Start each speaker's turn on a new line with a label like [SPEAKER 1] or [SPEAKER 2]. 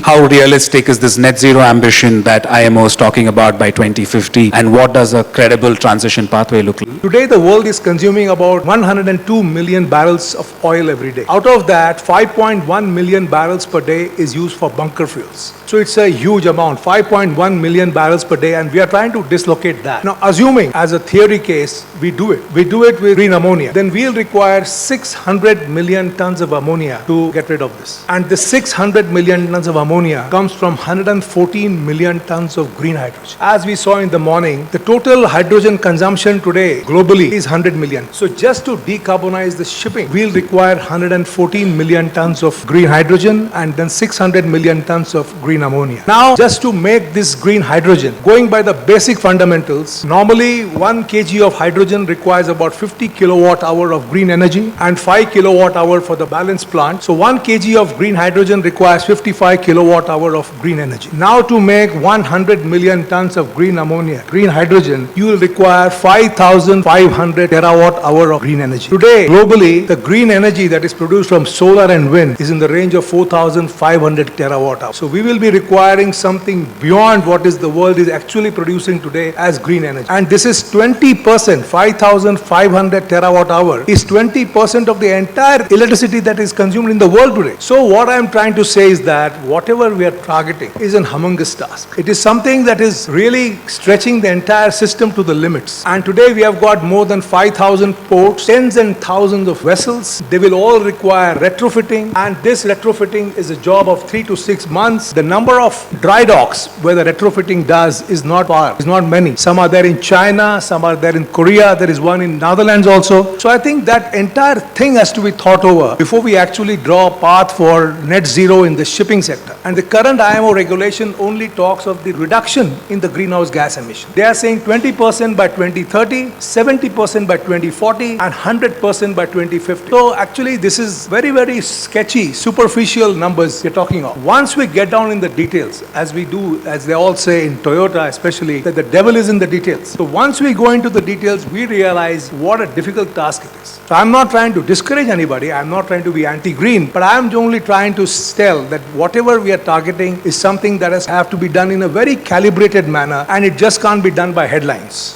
[SPEAKER 1] How realistic is this net zero ambition that IMO is talking about by 2050, and what does a credible transition pathway look like?
[SPEAKER 2] Today, the world is consuming about 102 million barrels of oil every day. Out of that, 5.1 million barrels per day is used for bunker fuels. So it's a huge amount, 5.1 million barrels per day, and we are trying to dislocate that. Now, assuming as a theory case, we do it with green ammonia, then we'll require 600 million tons of ammonia to get rid of this. And the 600 million tons of ammonia comes from 114 million tons of green hydrogen. As we saw in the morning, the total hydrogen consumption today globally is 100 million. So just to decarbonize the shipping, we'll require 114 million tons of green hydrogen and then 600 million tons of green ammonia. Now, just to make this green hydrogen, going by the basic fundamentals, normally 1 kg of hydrogen requires about 50 kilowatt hour of green energy and 5 kilowatt hour for the balance plant. So 1 kg of green hydrogen requires 55 kilowatt hour of green energy. Now, to make 100 million tons of green ammonia, green hydrogen, you will require 5,500 terawatt hour of green energy. Today, globally, the green energy that is produced from solar and wind is in the range of 4,500 terawatt hour. So we will be requiring something beyond what is the world is actually producing today as green energy. And this is 20%, 5,500 terawatt hour is 20% of the entire electricity that is consumed in the world today. So what I am trying to say is that whatever we are targeting is an humongous task. It is something that is really stretching the entire system to the limits. And today we have got more than 5,000 ports, tens and thousands of vessels. They will all require retrofitting, and this retrofitting is a job of 3 to 6 months. The number of dry docks where the retrofitting does is not far, is not many. Some are there in China, some are there in Korea, there is one in Netherlands also. So I think that entire thing has to be thought over before we actually draw a path for net zero in the shipping sector. And the current IMO regulation only talks of the reduction in the greenhouse gas emission. They are saying 20% by 2030, 70% by 2040, and 100% by 2050. So actually this is very, very sketchy, superficial numbers we're talking of. Once we get down in the details, as we do, as they all say in Toyota especially, that the devil is in the details. So once we go into the details, we realize what a difficult task it is. So I'm not trying to discourage anybody, I'm not trying to be anti-green, but I'm only trying to tell that whatever we are targeting is something that has to be done in a very calibrated manner, and it just can't be done by headlines.